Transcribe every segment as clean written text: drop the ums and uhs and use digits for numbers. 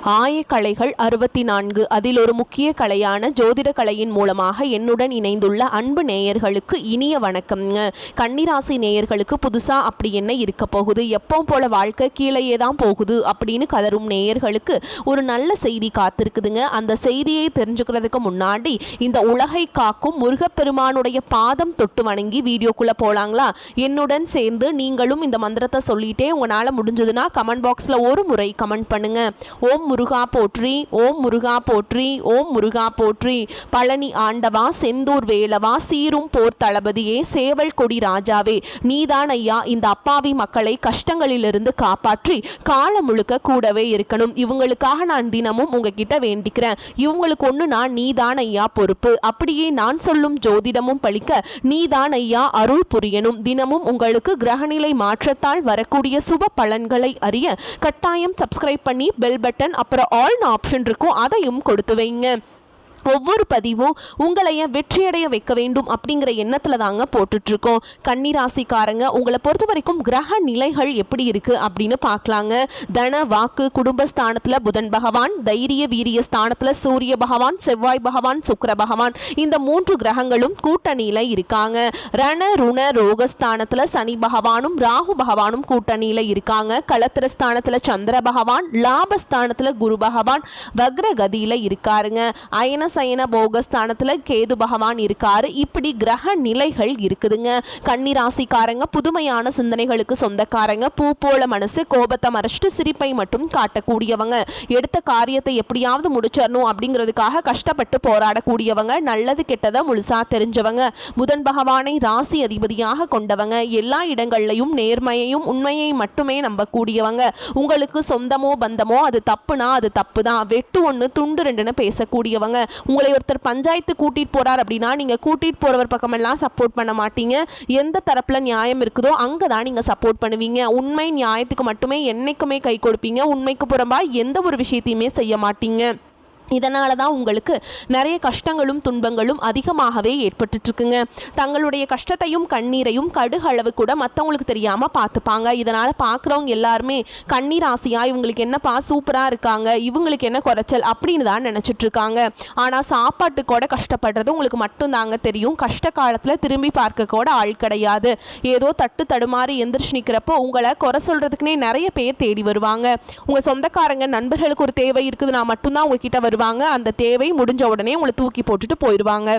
ஆயக்கலைகள் 64 அதில் ஒரு முக்கிய கலையான ஜோதிட கலையின் மூலமாக என்னுடன் இணைந்துள்ள அன்பு நேயர்களுக்கு இனிய வணக்கம்ங்க. கன்னிராசி நேயர்களுக்கு புதுசா அப்படி என்ன இருக்க போகுது, எப்பவும் போல வாழ்க்கை கீழேயே தான் போகுது அப்படின்னு கதரும் நேயர்களுக்கு ஒரு நல்ல செய்தி காத்திருக்குதுங்க. அந்த செய்தியை தெரிஞ்சுக்கிறதுக்கு முன்னாடி இந்த உலகை காக்கும் முருகப்பெருமானுடைய பாதம் தொட்டு வணங்கி வீடியோக்குள்ள போலாங்களா? என்னுடன் சேர்ந்து நீங்களும் இந்த மந்திரத்தை சொல்லிட்டே உங்களால முடிஞ்சதுன்னா கமெண்ட் பாக்ஸ்ல ஒரு முறை கமெண்ட் பண்ணுங்க. ஓம் முருகா போற்றி, ஓம் முருகா போற்றி, ஓம் முருகா போற்றி. பழனி ஆண்டவா, செந்தூர் வேலவா, சீரும் போர் தளபதியே, சேவல் கொடி ராஜாவே, நீதான் ஐயா இந்த அப்பாவி மக்களை கஷ்டங்களிலிருந்து காப்பாற்றி காலம் முழுக்க கூடவே இருக்கணும். இவங்களுக்காக நான் தினமும் உங்ககிட்ட வேண்டிக்கிறேன். இவங்களுக்கு ஒண்ணுனா நீதான் ஐயா பொறுப்பு. அப்படியே நான் சொல்லும் ஜோதிடமும் பழிக்க நீதான் ஐயா அருள் புரியணும். தினமும் உங்களுக்கு கிரகநிலை மாற்றத்தால் வரக்கூடிய சுப பலன்களை அறிய கட்டாயம் சப்ஸ்கிரைப் பண்ணி பெல் பட்டன் அப்புறம் ஆல் ஆப்ஷன் இருக்கும், அதையும் கொடுத்து வைங்க. ஒவ்வொரு பதிவும் உங்களைய வெற்றியடைய வைக்க வேண்டும் அப்படிங்கிற எண்ணத்துல தாங்க போட்டுட்ருக்கோம். கன்னிராசிக்காரங்க உங்களை பொறுத்த வரைக்கும் கிரக நிலைகள் எப்படி இருக்கு அப்படின்னு பார்க்கலாங்க. தன வாக்கு குடும்பஸ்தானத்துல புதன் பகவான், தைரிய வீரிய ஸ்தானத்துல சூரிய பகவான், செவ்வாய் பகவான், சுக்கிர பகவான், இந்த 3 கிரகங்களும் கூட்டணியில இருக்காங்க. ரண ருண ரோகஸ்தானத்துல சனி பகவானும் ராகு பகவானும் கூட்டணியில இருக்காங்க. களத்திரஸ்தானத்துல சந்திர பகவான், லாபஸ்தானத்துல குரு பகவான் வக்ரகதியில இருக்காருங்க. அயன சயன போகஸ்தானத்துல கேது பகவான் இருக்காரு. இப்படி கிரக நிலைகள் இருக்குதுங்க. கன்னிராசிக்காரங்க புதுமையான சிந்தனைகளுக்கு சொந்தக்காரங்க. பூ போல மனசு, கோபத்தை மறைச்சிட்டு சிரிப்பை மட்டும் காட்டக்கூடியவங்க. எடுத்த காரியத்தை எப்படியாவது முடிச்சிடணும் அப்படிங்கிறதுக்காக கஷ்டப்பட்டு போராடக்கூடியவங்க. நல்லது கெட்டதை முழுசா தெரிஞ்சவங்க. புதன் பகவானை ராசி அதிபதியாக கொண்டவங்க. எல்லா இடங்கள்லையும் நேர்மையையும் உண்மையை மட்டுமே நம்பக்கூடியவங்க. உங்களுக்கு சொந்தமோ பந்தமோ அது தப்புனா அது தப்பு தான், வெட்டு ஒன்று துண்டு ரெண்டுன்னு பேசக்கூடியவங்க. உங்களை ஒருத்தர் பஞ்சாயத்து கூட்டிட்டு போறார் அப்படின்னா நீங்க கூட்டிட்டு போறவர் பக்கமெல்லாம் சப்போர்ட் பண்ண மாட்டீங்க. எந்த தரப்புல நியாயம் இருக்குதோ அங்கதான் நீங்க சப்போர்ட் பண்ணுவீங்க. உண்மை நியாயத்துக்கு மட்டுமே என்னைக்குமே கை கொடுப்பீங்க. உண்மைக்கு புறம்பா எந்த ஒரு விஷயத்தையுமே செய்ய மாட்டீங்க. இதனால தான் உங்களுக்கு நிறைய கஷ்டங்களும் துன்பங்களும் அதிகமாகவே ஏற்பட்டுருக்குங்க. தங்களுடைய கஷ்டத்தையும் கண்ணீரையும் கடுகளவு கூட மற்றவங்களுக்கு தெரியாமல் பார்த்துப்பாங்க. இதனால் பார்க்குறவங்க எல்லாருமே கண்ணீராசியா இவங்களுக்கு என்னப்பா சூப்பராக இருக்காங்க, இவங்களுக்கு என்ன குறைச்சல் அப்படின்னு தான் நினச்சிட்ருக்காங்க. ஆனால் சாப்பாட்டு கூட கஷ்டப்படுறது உங்களுக்கு மட்டும்தாங்க தெரியும். கஷ்ட காலத்தில் திரும்பி பார்க்க கூட ஆள் கிடையாது. ஏதோ தட்டு தடுமாறி எந்திரிச்சு நிற்கிறப்போ உங்களை குறை சொல்கிறதுக்குனே நிறைய பேர் தேடி வருவாங்க. உங்கள் சொந்தக்காரங்க நண்பர்களுக்கு ஒரு தேவை இருக்குதுன்னா மட்டும்தான் உங்ககிட்ட வருவாங்க. அந்த தேவை முடிஞ்ச உடனே உங்களை தூக்கி போட்டுட்டு போயிடுவாங்க.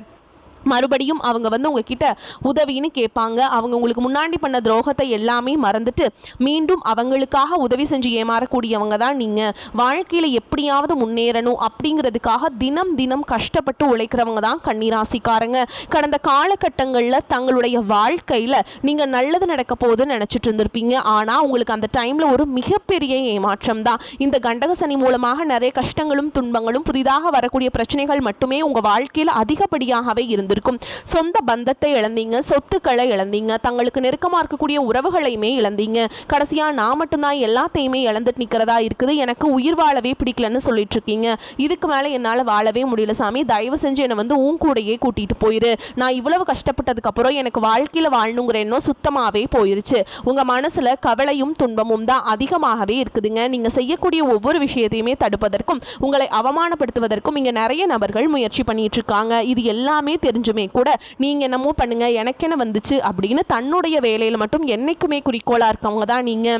மறுபடியும் அவங்க உங்ககிட்ட உதவின்னு கேட்பாங்க. அவங்க உங்களுக்கு முன்னாடி பண்ண துரோகத்தை எல்லாமே மறந்துட்டு மீண்டும் அவங்களுக்காக உதவி செஞ்சு ஏமாறக்கூடியவங்க தான் நீங்கள். வாழ்க்கையில் எப்படியாவது முன்னேறணும் அப்படிங்கிறதுக்காக தினம் தினம் கஷ்டப்பட்டு உழைக்கிறவங்க தான் கன்னிராசிக்காரங்க. கடந்த காலகட்டங்களில் தங்களுடைய வாழ்க்கையில் நீங்கள் நல்லது நடக்க போகுதுன்னு நினச்சிட்டு இருந்திருப்பீங்க. ஆனால் உங்களுக்கு அந்த டைமில் ஒரு மிகப்பெரிய ஏமாற்றம் தான். இந்த கண்டக சனி மூலமாக நிறைய கஷ்டங்களும் துன்பங்களும் புதிதாக வரக்கூடிய பிரச்சனைகள் மட்டுமே உங்கள் வாழ்க்கையில் அதிகப்படியாகவே இருந்து இருக்கும். சொந்த பந்தத்தை இழந்தீங்க, சொத்துக்களை இழந்தீங்க, தங்களுக்கு நெருக்கமா இருக்கக்கூடிய உறவுகளையுமே இழந்தீங்க. கடைசியா நான் மட்டும்தான் எல்லாத்தையுமே இழந்துட்டு நிக்கிறதா இருக்குது, எனக்கு உயிர் வாழவே பிடிக்கலன்னு சொல்லிட்டு இருக்கீங்க. இதுக்கு மேல என்னால வாழவே முடியல சாமி, தயவு செஞ்சு என்னை உன் கூடையே கூட்டிட்டு போயிரு. நான் இவ்வளவு கஷ்டப்பட்டதுக்கு அப்புறம் எனக்கு வாழ்க்கையில வாழணுங்கிற எண்ணம் சுத்தமாவே போயிருச்சு. உங்க மனசுல கவலையும் துன்பமும் தான் அதிகமாகவே இருக்குதுங்க. நீங்க செய்யக்கூடிய ஒவ்வொரு விஷயத்தையுமே தடுப்பதற்கும் உங்களை அவமானப்படுத்துவதற்கும் இங்க நிறைய நபர்கள் முயற்சி பண்ணிட்டு இருக்காங்க. இது எல்லாமே தெரிஞ்சுமே கூட நீங்க என்னமோ பண்ணுங்க எனக்கு என்ன வந்துச்சு அப்படின்னு தன்னுடைய வேலையில மட்டும் என்னைக்குமே குறிக்கோளா இருக்கவங்க தான் நீங்க.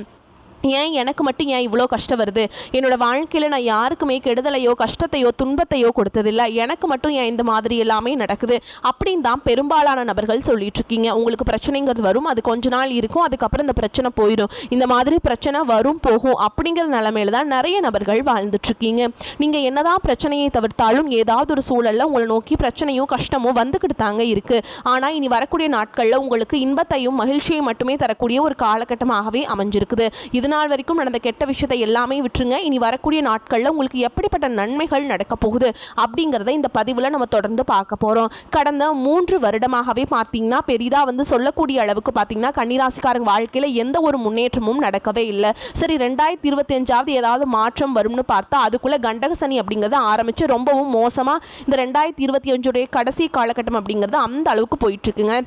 ஏன் எனக்கு மட்டும் ஏன் இவ்வளோ கஷ்டம் வருது, என்னோட வாழ்க்கையில் நான் யாருக்குமே கெடுதலையோ கஷ்டத்தையோ துன்பத்தையோ கொடுத்ததில்லை, எனக்கு மட்டும் ஏன் இந்த மாதிரி எல்லாமே நடக்குது அப்படின்னு தான் பெரும்பாலான நபர்கள் சொல்லிட்டு இருக்கீங்க. உங்களுக்கு பிரச்சனைங்கிறது வரும், அது கொஞ்ச நாள் இருக்கும், அதுக்கப்புறம் இந்த பிரச்சனை போயிடும். இந்த மாதிரி பிரச்சனை வரும் போகும் அப்படிங்கிற நிலைமையில தான் நிறைய நபர்கள் வாழ்ந்துட்டுருக்கீங்க. நீங்கள் என்னதான் பிரச்சனையை தவிர்த்தாலும் ஏதாவது ஒரு சூழலில் உங்களை நோக்கி பிரச்சனையும் கஷ்டமும் வந்துக்கிட்டு தாங்க இருக்குது. ஆனால் இனி வரக்கூடிய நாட்களில் உங்களுக்கு இன்பத்தையும் மகிழ்ச்சியை மட்டுமே தரக்கூடிய ஒரு காலகட்டமாகவே அமைஞ்சிருக்குது. இது நாள் வரைக்கும் நடந்த கெட்ட விஷயத்தை எல்லாமே விட்டுருங்க. இனி வரக்கூடிய நாட்களில் உங்களுக்கு எப்படிப்பட்ட நன்மைகள் நடக்க போகுது அப்படிங்கிறத இந்த பதிவில் நம்ம தொடர்ந்து பார்க்க போகிறோம். கடந்த 3 வருடமாகவே பார்த்தீங்கன்னா பெரிதாக சொல்லக்கூடிய அளவுக்கு பார்த்தீங்கன்னா கன்னிராசிக்காரங்க வாழ்க்கையில் எந்த ஒரு முன்னேற்றமும் நடக்கவே இல்லை. சரி 2025 ஏதாவது மாற்றம் வரும்னு பார்த்தா அதுக்குள்ளே கண்டக சனி அப்படிங்கிறது ஆரம்பித்து ரொம்பவும் மோசமாக இந்த 2025 கடைசி காலகட்டம் அப்படிங்கிறது அந்த அளவுக்கு போயிட்டுருக்குங்க.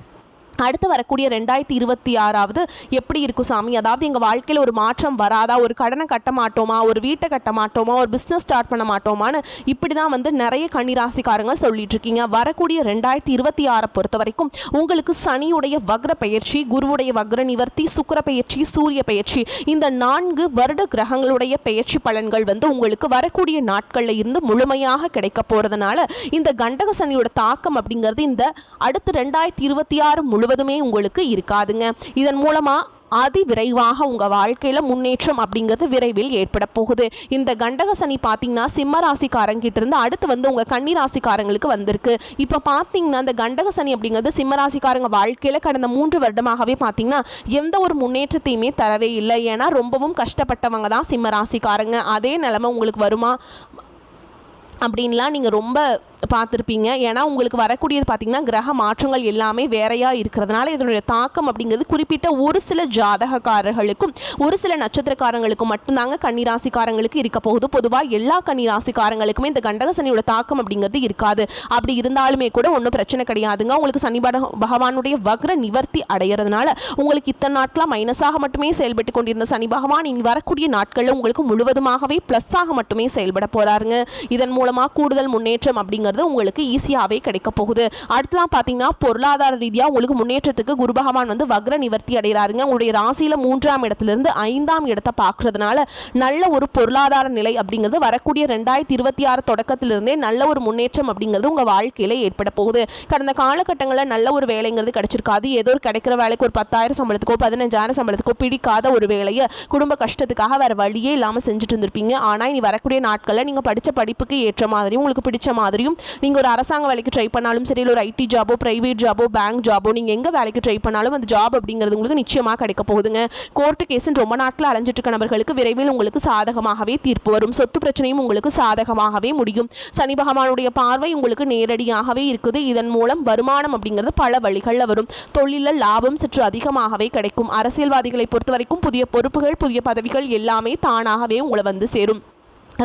அடுத்து வரக்கூடிய 2026 எப்படி இருக்கும் சாமி? அதாவது எங்கள் வாழ்க்கையில் ஒரு மாற்றம் வராதா, ஒரு கடனை கட்ட மாட்டோமா, ஒரு வீட்டை கட்ட மாட்டோமா, ஒரு பிஸ்னஸ் ஸ்டார்ட் பண்ண மாட்டோமான்னு இப்படி தான் வந்து நிறைய கன்னிராசிக்காரங்க சொல்லிட்டு இருக்கீங்க. வரக்கூடிய 2026 பொறுத்த வரைக்கும் உங்களுக்கு சனியுடைய வக்ர பயிற்சி, குருவுடைய வக்ர நிவர்த்தி, சுக்கிர பயிற்சி, சூரிய பயிற்சி, இந்த 4 வருட கிரகங்களுடைய பயிற்சி பலன்கள் வந்து உங்களுக்கு வரக்கூடிய நாட்களில் இருந்து முழுமையாக கிடைக்க போகிறதுனால இந்த கண்டக சனியோட தாக்கம் அப்படிங்கிறது இந்த அடுத்து 2026 முழுவதுமே உங்களுக்கு இருக்காதுங்க. இதன் மூலமா விரைவாக உங்கள் வாழ்க்கையில் முன்னேற்றம் அப்படிங்கிறது விரைவில் ஏற்பட போகுது. இந்த கண்டக சனி பார்த்தீங்கன்னா சிம்ம ராசிக்காரங்கிட்ட இருந்து அடுத்து வந்து உங்கள் கன்னி ராசிக்காரங்களுக்கு வந்திருக்கு. இப்போ பார்த்தீங்கன்னா இந்த கண்டக சனி அப்படிங்கிறது சிம்ம ராசிக்காரங்க வாழ்க்கையில் கடந்த 3 வருடமாகவே பார்த்தீங்கன்னா எந்த ஒரு முன்னேற்றத்தையுமே தரவே இல்லை. ஏன்னா ரொம்பவும் கஷ்டப்பட்டவங்க தான் சிம்ம ராசிக்காரங்க. அதே நிலைமை உங்களுக்கு வருமா அப்படின்லாம் நீங்கள் ரொம்ப பார்த்துருப்பீங்க. ஏன்னா உங்களுக்கு வரக்கூடியது பார்த்திங்கன்னா கிரக மாற்றங்கள் எல்லாமே வேறையாக இருக்கிறதுனால இதனுடைய தாக்கம் அப்படிங்கிறது குறிப்பிட்ட ஒரு சில ஜாதகக்காரர்களுக்கும் ஒரு சில நட்சத்திரக்காரங்களுக்கும் மட்டும்தாங்க கன்னிராசிக்காரங்களுக்கு இருக்க போகுது. பொதுவாக எல்லா கன்னிராசிக்காரங்களுக்குமே இந்த கண்டகசனியோட தாக்கம் அப்படிங்கிறது இருக்காது. அப்படி இருந்தாலுமே கூட ஒன்றும் பிரச்சனை கிடையாதுங்க. உங்களுக்கு சனி பகவானுடைய வக்ர நிவர்த்தி அடைகிறதுனால உங்களுக்கு இத்தனை நாட்களாக மைனஸாக மட்டுமே செயல்பட்டு கொண்டிருந்த சனி பகவான் இனி வரக்கூடிய நாட்களில் உங்களுக்கு முழுவதுமாகவே ப்ளஸ்ஸாக மட்டுமே செயல்பட போகிறாருங்க. இதன் மூலமாக கூடுதல் முன்னேற்றம் அப்படிங்கிறது உங்களுக்கு ஈஸியாகவே கிடைக்க போகுது. அடுத்ததான் பார்த்தீங்கன்னா பொருளாதார ரீதியாக உங்களுக்கு முன்னேற்றத்துக்கு குரு பகவான் வந்து வக்ர நிவர்த்தி அடைகிறாருங்க. உங்களுடைய ராசியில் 3ஆம் இடத்திலிருந்து 5ஆம் இடத்தை பார்க்கறதுனால நல்ல ஒரு பொருளாதார நிலை அப்படிங்கிறது வரக்கூடிய 2026 தொடக்கத்திலிருந்தே நல்ல ஒரு முன்னேற்றம் அப்படிங்கிறது உங்கள் வாழ்க்கையில் ஏற்பட போகுது. கடந்த காலகட்டங்களில் நல்ல ஒரு வேலைங்கிறது கிடைச்சிருக்காது. ஏதோ ஒரு கிடைக்கிற வேலைக்கு ஒரு 10,000 சம்பளத்துக்கோ 15,000 சம்பளத்துக்கோ பிடிக்காத ஒரு வேலையை குடும்ப கஷ்டத்துக்காக வேறு வழியே இல்லாமல் செஞ்சுட்டு இருந்திருப்பீங்க. ஆனால் இனி வரக்கூடிய நாட்களில் நீங்கள் படித்த படிப்புக்கு ஏற்ற மாதிரியும் உங்களுக்கு பிடிச்ச மாதிரியும் நீங்கள் ஒரு அரசாங்க வேலைக்கு ட்ரை பண்ணாலும் சரி, ஒரு ஐடி ஜாபோ, பிரைவேட் ஜாபோ, பேங்க் ஜாபோ, நீங்கள் எங்கே வேலைக்கு ட்ரை பண்ணாலும் அந்த ஜாப் அப்படிங்கிறது உங்களுக்கு நிச்சயமாக கிடைக்க போகுதுங்க. கோர்ட்டு கேஸுன்னு ரொம்ப நாட்கள் அலைஞ்சிட்டு இருக்க நபர்களுக்கு விரைவில் உங்களுக்கு சாதகமாகவே தீர்ப்பு வரும். சொத்து பிரச்சனையும் உங்களுக்கு சாதகமாகவே முடியும். சனி பகவானுடைய பார்வை உங்களுக்கு நேரடியாகவே இருக்குது. இதன் மூலம் வருமானம் அப்படிங்கிறது பல வழிகளில் வரும். தொழிலில் லாபம் சற்று அதிகமாகவே கிடைக்கும். அரசியல்வாதிகளை பொறுத்த வரைக்கும் புதிய பொறுப்புகள், புதிய பதவிகள் எல்லாமே தானாகவே உங்களை வந்து சேரும்.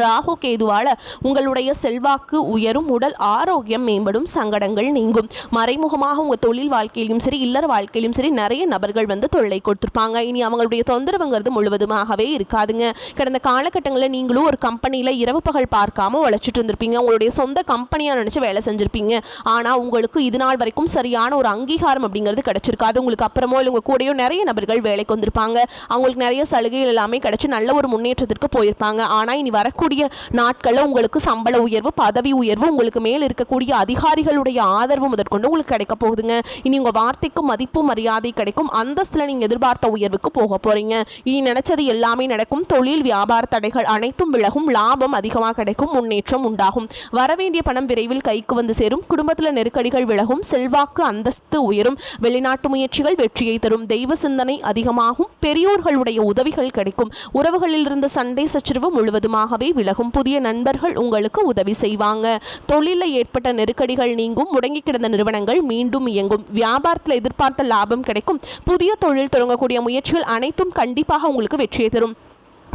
ராகு கேதுவால் உங்களுடைய செல்வாக்கு உயரும், உடல் ஆரோக்கியம் மேம்படும், சங்கடங்கள் நீங்கும். மறைமுகமாக உங்கள் தொழில் வாழ்க்கையிலும் சரி, இல்லற வாழ்க்கையிலும் சரி நிறைய நபர்கள் வந்து தொல்லை கொடுத்துருப்பாங்க. இனி அவங்களுடைய தொந்தரவுங்கிறது முழுவதுமாகவே இருக்காதுங்க. கடந்த காலகட்டங்களில் நீங்களும் ஒரு கம்பெனியில் இரவு பகல் பார்க்காம உழைச்சிட்டு இருந்திருப்பீங்க. உங்களுடைய சொந்த கம்பெனியாக நினச்சி வேலை செஞ்சுருப்பீங்க. ஆனால் உங்களுக்கு இது நாள் வரைக்கும் சரியான ஒரு அங்கீகாரம் அப்படிங்கிறது கிடைச்சிருக்காது. உங்களுக்கு அப்புறமோ இல்லை உங்கள் கூடயோ நிறைய நபர்கள் வேலைக்கு வந்திருப்பாங்க. அவங்களுக்கு நிறைய சலுகைகள் எல்லாமே கிடைச்சி நல்ல ஒரு முன்னேற்றத்திற்கு போயிருப்பாங்க. ஆனால் இனி வர கூடிய நாட்களில் உங்களுக்கு சம்பள உயர்வு, பதவி உயர்வு, உங்களுக்கு மேல் இருக்கக்கூடிய அதிகாரிகளுடைய ஆதரவு முதற்கொண்டு உங்களுக்கு கிடைக்க போகுதுங்க. இனி உங்கள் வார்த்தைக்கு மதிப்பு மரியாதை கிடைக்கும். அந்தஸ்தில் நீங்கள் எதிர்பார்த்த உயர்வுக்கு போக போறீங்க. இனி நினைச்சது எல்லாமே நடக்கும். தொழில் வியாபார தடைகள் அனைத்தும் விலகும். லாபம் அதிகமாக கிடைக்கும். முன்னேற்றம் உண்டாகும். வரவேண்டிய பணம் விரைவில் கைக்கு வந்து சேரும். குடும்பத்தில் நெருக்கடிகள் விலகும். செல்வாக்கு அந்தஸ்து உயரும். வெளிநாட்டு முயற்சிகள் வெற்றியை தரும். தெய்வ சிந்தனை அதிகமாகும். பெரியோர்களுடைய உதவிகள் கிடைக்கும். உறவுகளில் இருந்த சண்டை சச்சரவு முழுவதுமாகவே விலகும். புதிய நண்பர்கள் உங்களுக்கு உதவி செய்வாங்க. தொழிலில் ஏற்பட்ட நெருக்கடிகள் நீங்கும். முடங்கி கிடந்த நிறுவனங்கள் மீண்டும் இயங்கும். வியாபாரத்தில் எதிர்பார்த்த லாபம் கிடைக்கும். புதிய தொழில் தொடங்கக்கூடிய முயற்சிகள் அனைத்தும் கண்டிப்பாக உங்களுக்கு வெற்றியை தரும்.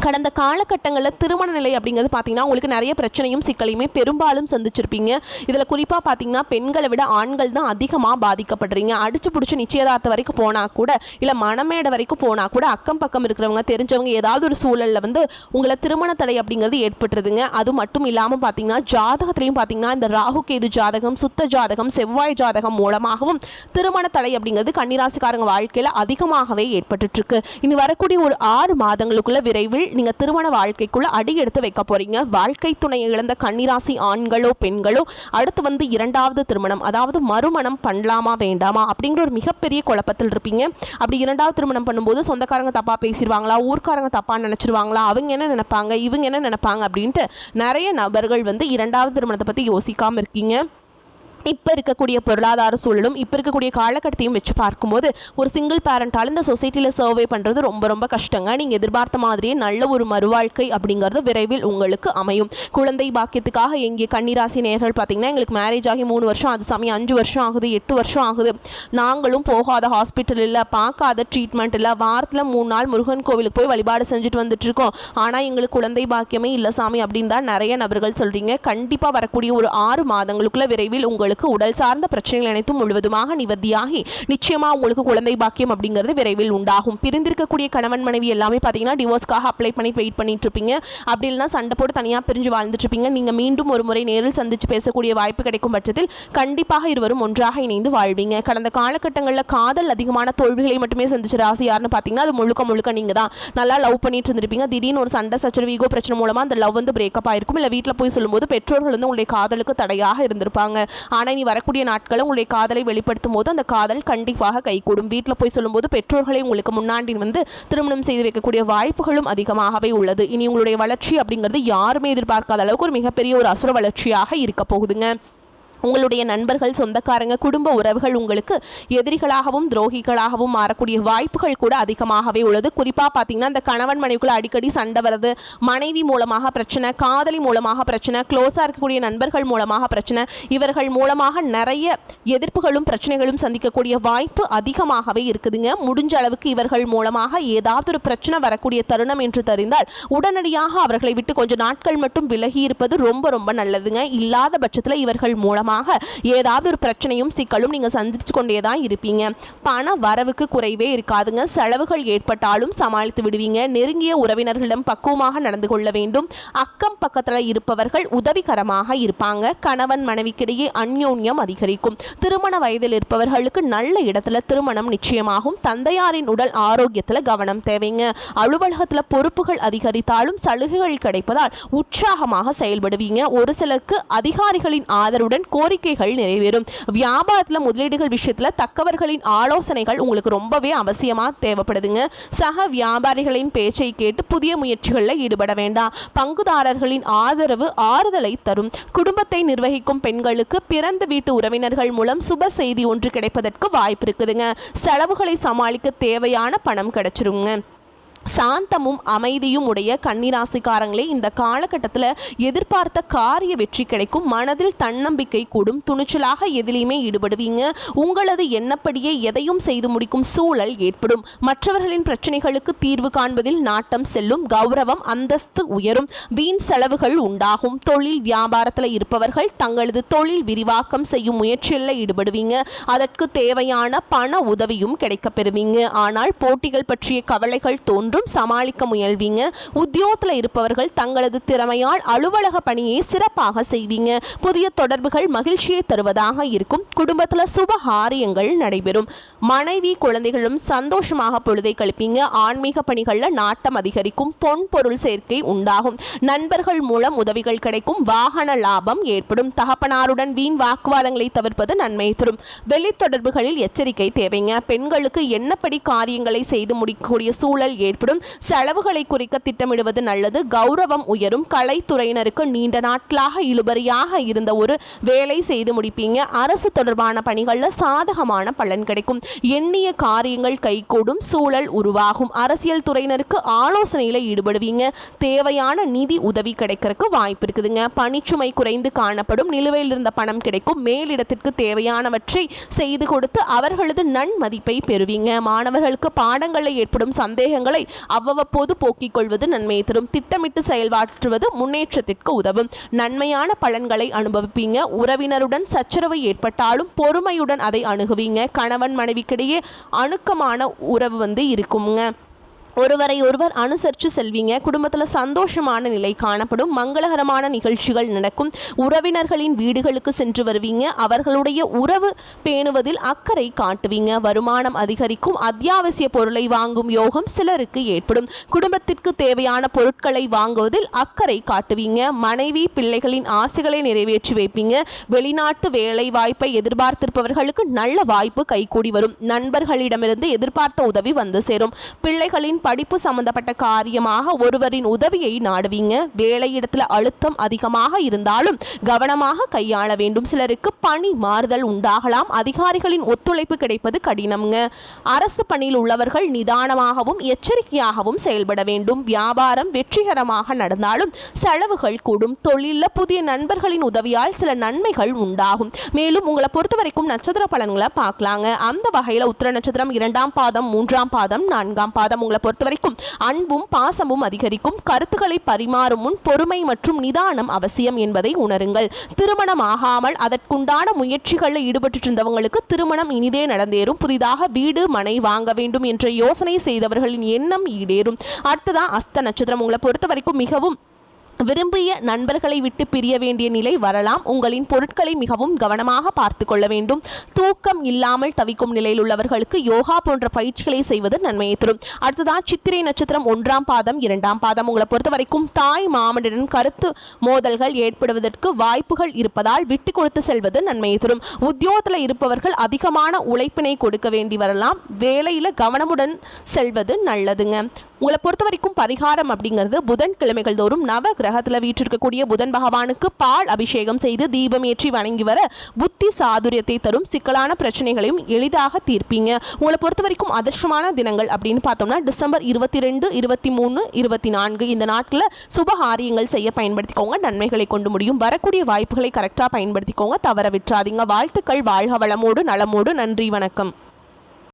கடந்த காலகட்டங்களில் திருமண நிலை அப்படிங்கிறது பார்த்தீங்கன்னா உங்களுக்கு நிறைய பிரச்சனையும் சிக்கலையுமே பெரும்பாலும் சந்திச்சிருப்பீங்க. இதில் குறிப்பாக பார்த்தீங்கன்னா பெண்களை விட ஆண்கள் தான் அதிகமாக பாதிக்கப்படுறீங்க. அடிச்சு பிடிச்சி நிச்சயதார்த்தம் வரைக்கும் போனால் கூட, இல்லை மணமேடை வரைக்கும் போனால் கூட அக்கம் பக்கம் இருக்கிறவங்க தெரிஞ்சவங்க ஏதாவது ஒரு சூழலில் வந்து உங்களை திருமண தடை அப்படிங்கிறது ஏற்பட்டுருதுங்க. அது மட்டும் இல்லாமல் பார்த்தீங்கன்னா ஜாதகத்திலையும் பார்த்தீங்கன்னா இந்த ராகு கேது ஜாதகம், சுத்த ஜாதகம், செவ்வாய் ஜாதகம் மூலமாகவும் திருமண தடை அப்படிங்கிறது கன்னிராசிக்காரங்க வாழ்க்கையில் அதிகமாகவே ஏற்பட்டுருக்கு. இனி வரக்கூடிய ஒரு 6 மாதங்களுக்குள்ள விரைவில் நீங்க திருமண வாழ்க்கைக்குள்ள அடி எடுத்து வைக்க போறீங்க. வாழ்க்கை துணையை இழந்த கன்னிராசி ஆண்களோ பெண்களோ அடுத்து வந்து 2வது திருமணம், அதாவது மறுமணம் பண்ணலாமா வேண்டாமா அப்படிங்கிற ஒரு மிகப்பெரிய குழப்பத்தில் இருப்பீங்க. அப்படி 2வது திருமணம் பண்ணும்போது சொந்தக்காரங்க தப்பா பேசிடுவாங்களா, ஊர்க்காரங்க தப்பா நினைச்சிருவாங்களா, அவங்க என்ன நினைப்பாங்க, இவங்க என்ன நினைப்பாங்க அப்படின்ட்டு நிறைய நபர்கள் வந்து 2வது திருமணத்தை பத்தி யோசிக்காம இருக்கீங்க. இப்போ இருக்கக்கூடிய பொருளாதார சூழலும் இப்போ இருக்கக்கூடிய காலகட்டத்தையும் வச்சு பார்க்கும்போது ஒரு சிங்கிள் பேரண்டால் இந்த சொசைட்டியில் சர்வே பண்ணுறது ரொம்ப ரொம்ப கஷ்டங்க. நீங்கள் எதிர்பார்த்த மாதிரியே நல்ல ஒரு மறுவாழ்க்கை அப்படிங்கிறது விரைவில் உங்களுக்கு அமையும். குழந்தை பாக்கியத்துக்காக எங்கே கன்னிராசி நேயர்கள் பார்த்தீங்கன்னா எங்களுக்கு மேரேஜ் ஆகி 3 வருஷம், அது சமயம் 5 வருஷம் ஆகுது, 8 வருஷம் ஆகுது, நாங்களும் போகாத ஹாஸ்பிட்டல் இல்லை, பார்க்காத ட்ரீட்மெண்ட் இல்லை, வாரத்தில் 3 நாள் முருகன் கோவிலுக்கு போய் வழிபாடு செஞ்சுட்டு வந்துட்டுருக்கோம், ஆனால் எங்களுக்கு குழந்தை பாக்கியமே இல்லை சாமி அப்படின்னு தான் நிறைய நபர்கள் சொல்கிறீங்க. கண்டிப்பாக வரக்கூடிய ஒரு 6 மாதங்களுக்குள்ள விரைவில் உங்களுக்கு உங்களுக்கு உடல் சார்ந்த பிரச்சனைகள் அனைத்தும் முழுவதுமாக நிவர்த்தியாகி நிச்சயமா உங்களுக்கு குழந்தை பாக்கியம் அப்படிங்கிறது விரைவில் உண்டாகும். பிரிந்திருக்கக்கூடிய கணவன் மனைவி எல்லாமே பார்த்தீங்கன்னா டிவோர்ஸ்க்காக அப்ளை பண்ணி வெயிட் பண்ணிட்டு இருப்பீங்க. அப்படி இல்லைனா சண்டை போட்டு தனியாக பிரிஞ்சு வாழ்ந்துட்டு இருப்பீங்க. நீங்கள் மீண்டும் ஒரு முறை நேரில் சந்திச்சு பேசக்கூடிய வாய்ப்பு கிடைக்கும் பட்சத்தில் கண்டிப்பாக இருவரும் ஒன்றாக இணைந்து வாழ்வீங்க. கடந்த காலகட்டங்களில் காதல் அதிகமான தோல்விகளை மட்டுமே சந்திச்ச ராசி யாருன்னு பார்த்தீங்கன்னா அது முழுக்க முழுக்க நீங்கள் தான். நல்லா லவ் பண்ணிட்டு இருந்திருப்பீங்க. திடீர்னு ஒரு சண்டை சச்சரவு ஈகோ பிரச்சனை மூலமாக அந்த லவ் வந்து பிரேக்கப் ஆயிருக்கும். இல்லை வீட்டில் போய் சொல்லும்போது பெற்றோர்கள் வந்து உங்களுடைய காதலுக்கு தடையாக இருந்திருப்பாங்க. ஆனால் நீ வரக்கூடிய நாட்களில் உங்களுடைய காதலை வெளிப்படுத்தும் போது அந்த காதல் கண்டிப்பாக கைகூடும். வீட்டில் போய் சொல்லும்போது பெற்றோர்களை உங்களுக்கு முன்னாடி வந்து திருமணம் செய்து வைக்கக்கூடிய வாய்ப்புகளும் அதிகமாகவே உள்ளது. இனி உங்களுடைய வளர்ச்சி அப்படிங்கிறது யாருமே எதிர்பார்க்காத அளவுக்கு ஒரு மிகப்பெரிய ஒரு அசுர வளர்ச்சியாக இருக்க போகுதுங்க. உங்களுடைய நண்பர்கள், சொந்தக்காரங்க, குடும்ப உறவுகள் உங்களுக்கு எதிரிகளாகவும் துரோகிகளாகவும் மாறக்கூடிய வாய்ப்புகள் கூட அதிகமாகவே உள்ளது. குறிப்பாக பார்த்தீங்கன்னா இந்த கணவன் மனைவிக்குள்ள அடிக்கடி சண்டை வருது, மனைவி மூலமாக பிரச்சனை, காதலி மூலமாக பிரச்சனை, க்ளோஸாக இருக்கக்கூடிய நண்பர்கள் மூலமாக பிரச்சனை, இவர்கள் மூலமாக நிறைய எதிர்ப்புகளும் பிரச்சனைகளும் சந்திக்கக்கூடிய வாய்ப்பு அதிகமாகவே இருக்குதுங்க. முடிஞ்ச அளவுக்கு இவர்கள் மூலமாக ஏதாவது ஒரு பிரச்சனை வரக்கூடிய தருணம் என்று தெரிந்தால் உடனடியாக அவர்களை விட்டு கொஞ்சம் நாட்கள் மட்டும் விலகி இருப்பது ரொம்ப ரொம்ப நல்லதுங்க. இல்லாத பட்சத்தில் இவர்கள் மூலமாக ஏதாவது ஒரு பிரச்சனையும் சிக்கலும் நீங்க சந்திச்சு கொண்டே தான் இருப்பீங்க. பண வரவுக்கு குறைவே இருக்காதுங்க. செலவுகள் ஏற்பட்டாலும் சமாளித்து விடுவீங்க. நெருங்கிய உறவினர்களிடம் பக்குவமாக நடந்து கொள்ள வேண்டும். அக்கம் பக்கத்தில் இருப்பவர்கள் உதவிகரமாக இருப்பாங்க. கணவன் மனைவிக்கிடையே அந்யோன்யம் அதிகரிக்கும். திருமண வயதில் இருப்பவர்களுக்கு நல்ல இடத்துல திருமணம் நிச்சயமாகும். தந்தையாரின் உடல் ஆரோக்கியத்தில் கவனம் தேவைங்க. அலுவலகத்தில் பொறுப்புகள் அதிகரித்தாலும் சலுகைகள் கிடைப்பதால் உற்சாகமாக செயல்படுவீங்க. ஒரு சிலருக்கு அதிகாரிகளின் ஆதரவுடன் கோரிக்கைகள் நிறைவேறும். வியாபாரத்தில் முதலீடுகள் விஷயத்தில் தக்கவர்களின் ஆலோசனைகள் உங்களுக்கு ரொம்பவே அவசியமாக தேவைப்படுதுங்க. சக வியாபாரிகளின் பேச்சை கேட்டு புதிய முயற்சிகளில் ஈடுபட வேண்டாம். பங்குதாரர்களின் ஆதரவு ஆறுதலை தரும். குடும்பத்தை நிர்வகிக்கும் பெண்களுக்கு பிறந்த வீட்டு உறவினர்கள் மூலம் சுப செய்தி ஒன்று கிடைப்பதற்கு வாய்ப்பு இருக்குதுங்க. செலவுகளை சமாளிக்க தேவையான பணம் கிடைச்சிருங்க. சாந்தமும் அமைதியும் உடைய கன்னிராசிக்காரங்களே இந்த காலகட்டத்தில் எதிர்பார்த்த காரிய வெற்றி கிடைக்கும். மனதில் தன்னம்பிக்கை கூடும். துணிச்சலாக எதிலையுமே ஈடுபடுவீங்க. உங்களது எண்ணப்படியே எதையும் செய்து முடிக்கும் சூழல் ஏற்படும். மற்றவர்களின் பிரச்சனைகளுக்கு தீர்வு காண்பதில் நாட்டம் செல்லும். கௌரவம் அந்தஸ்து உயரும். வீண் செலவுகள் உண்டாகும். தொழில் வியாபாரத்தில் இருப்பவர்கள் தங்களது தொழில் விரிவாக்கம் செய்யும் முயற்சியில் ஈடுபடுவீங்க. அதற்கு தேவையான பண உதவியும் கிடைக்கப் பெறுவீங்க. ஆனால் போட்டிகள் பற்றிய கவலைகள் தோன்றும். சமாளிக்க முயல்வீங்க. உத்தியோகத்தில் இருப்பவர்கள் தங்களது திறமையால் அலுவலக பணியை சிறப்பாக செய்வீங்க. புதிய தொடர்புகள் மகிழ்ச்சியை தருவதாக இருக்கும். குடும்பத்தில் சுபகாரியங்கள் நடைபெறும். மனைவி குழந்தைகளும் சந்தோஷமாக பொழுதை கழிப்பீங்க. ஆன்மீக பணிகளில் நாட்டம் அதிகரிக்கும். பொன் பொருள் சேர்க்கை உண்டாகும். நண்பர்கள் மூலம் உதவிகள் கிடைக்கும். வாகன லாபம் ஏற்படும். தகப்பனாருடன் வீண் வாக்குவாதங்களை தவிர்ப்பது நன்மை தரும். வெளி தொடர்புகளில் எச்சரிக்கை தேவைங்க. பெண்களுக்கு எண்ணப்படி காரியங்களை செய்து முடிக்கக்கூடிய சூழல் ஏற்படும். செலவுகளை குறைக்க திட்டமிடுவது நல்லது. கௌரவம் உயரும். கலைத்துறையினருக்கு நீண்ட நாட்களாக இழுபறியாக இருந்த ஒரு வேலை செய்து முடிப்பீங்க. அரசு தொடர்பான பணிகளில் சாதகமான பலன் கிடைக்கும். எண்ணிய காரியங்கள் கைகூடும். சூழல் உருவாகும். அரசியல் துறையினருக்கு ஆலோசனையில் ஈடுபடுவீங்க. தேவையான நிதி உதவி கிடைக்கிறதுக்கு வாய்ப்பு இருக்குதுங்க. பணிச்சுமை குறைந்து காணப்படும். நிலுவையில் இருந்த பணம் கிடைக்கும். மேலிடத்திற்கு தேவையானவற்றை செய்து கொடுத்து அவர்களது நன்மதிப்பை பெறுவீங்க. மாணவர்களுக்கு பாடங்களில் ஏற்படும் சந்தேகங்களை அவ்வப்போது போக்கிக் கொள்வது நன்மையை தரும். திட்டமிட்டு செயல்பாற்றுவது முன்னேற்றத்திற்கு உதவும். நன்மையான பலன்களை அனுபவிப்பீங்க. உறவினருடன் சச்சரவு ஏற்பட்டாலும் பொறுமையுடன் அதை அணுகுவீங்க. கணவன் மனைவிக்கிடையே அணுக்கமான உறவு இருக்குங்க. ஒருவரை ஒருவர் அனுசரித்து செல்வீங்க. குடும்பத்தில் சந்தோஷமான நிலை காணப்படும். மங்களகரமான நிகழ்ச்சிகள் நடக்கும். உறவினர்களின் வீடுகளுக்கு சென்று வருவீங்க. அவர்களுடைய உறவு பேணுவதில் அக்கறை காட்டுவீங்க. வருமானம் அதிகரிக்கும். அத்தியாவசிய பொருளை வாங்கும் யோகம் சிலருக்கு ஏற்படும். குடும்பத்திற்கு தேவையான பொருட்களை வாங்குவதில் அக்கறை காட்டுவீங்க. மனைவி பிள்ளைகளின் ஆசைகளை நிறைவேற்றி வைப்பீங்க. வெளிநாட்டு வேலை வாய்ப்பை எதிர்பார்த்திருப்பவர்களுக்கு நல்ல வாய்ப்பு கைகூடி வரும். நண்பர்களிடமிருந்து எதிர்பார்த்த உதவி வந்து சேரும். பிள்ளைகளின் படிப்பு சம்பந்தப்பட்ட காரியமாக ஒருவரின் உதவியை நாடுவீங்க. வேலையிடத்தில் அழுத்தம் அதிகமாக இருந்தாலும் கவனமாக கையாள வேண்டும். சிலருக்கு பணி மாறுதல் உண்டாகலாம். அதிகாரிகளின் ஒத்துழைப்பு கிடைப்பது கடினம்ங்க. அரசு பணியில் உள்ளவர்கள் நிதானமாகவும் எச்சரிக்கையாகவும் செயல்பட வேண்டும். வியாபாரம் வெற்றிகரமாக நடந்தாலும் செலவுகள் கூடும். தொழிலில் புதிய நண்பர்களின் உதவியால் சில நன்மைகள் உண்டாகும். மேலும் உங்களை பொறுத்த வரைக்கும் நட்சத்திர பலன்களை பார்க்கலாங்க. அந்த வகையில் உத்திர நட்சத்திரம் 2ஆம் பாதம் 3ஆம் பாதம் 4ஆம் பாதம் உங்களை பொறுத்த வரைக்கும் அன்பும் பாசமும் அதிகரிக்கும். கருத்துக்களை பரிமாறும் முன் பொறுமை மற்றும் நிதானம் அவசியம் என்பதை உணருங்கள். திருமணம் ஆகாமல் அதற்குண்டான முயற்சிகளில் ஈடுபட்டு இருந்தவங்களுக்கு திருமணம் இனிதே நடந்தேறும். புதிதாக வீடு மனை வாங்க வேண்டும் என்ற யோசனை செய்தவர்களின் எண்ணம் ஈடேறும். அடுத்ததான் அஸ்த நட்சத்திரம். உங்களை பொறுத்த வரைக்கும் மிகவும் விரும்பிய நண்பர்களை விட்டு பிரிய வேண்டிய நிலை வரலாம். உங்களின் பொருட்களை மிகவும் கவனமாக பார்த்து கொள்ள வேண்டும். தூக்கம் இல்லாமல் தவிக்கும் நிலையில் உள்ளவர்களுக்கு யோகா போன்ற பயிற்சிகளை செய்வது நன்மையை தரும். அடுத்ததான் சித்திரை நட்சத்திரம் 1ஆம் பாதம் 2ஆம் பாதம். உங்களை பொறுத்த வரைக்கும் தாய் மாமனுடன் கருத்து மோதல்கள் ஏற்படுவதற்கு வாய்ப்புகள் இருப்பதால் விட்டு கொடுத்து செல்வது நன்மையை தரும். உத்தியோகத்தில் இருப்பவர்கள் அதிகமான உழைப்பினை கொடுக்க வேண்டி வரலாம். வேலையில் கவனமுடன் செல்வது நல்லதுங்க. உங்களை பொறுத்த வரைக்கும் பரிகாரம் அப்படிங்கிறது புதன்கிழமைகள் தோறும் நவ கிரகத்தில் வீற்றிருக்கக்கூடிய புதன் பகவானுக்கு பால் அபிஷேகம் செய்து தீபம் ஏற்றி வணங்கி வர புத்தி சாதுரியத்தை தரும். சிக்கலான பிரச்சனைகளையும் எளிதாக தீர்ப்பீங்க. உங்களை பொறுத்த வரைக்கும் அதிர்ஷ்டமான தினங்கள் அப்படின்னு பார்த்தோம்னா டிசம்பர் 22, 23, 24 இந்த நாட்களில் சுபகாரியங்கள் செய்ய பயன்படுத்திக்கோங்க. நன்மைகளை கொண்டு முடியும். வரக்கூடிய வாய்ப்புகளை கரெக்டாக பயன்படுத்திக்கோங்க. தவற விட்டுறாதீங்க. வாழ்த்துக்கள். வாழ்க வளமோடு நலமோடு. நன்றி. வணக்கம்.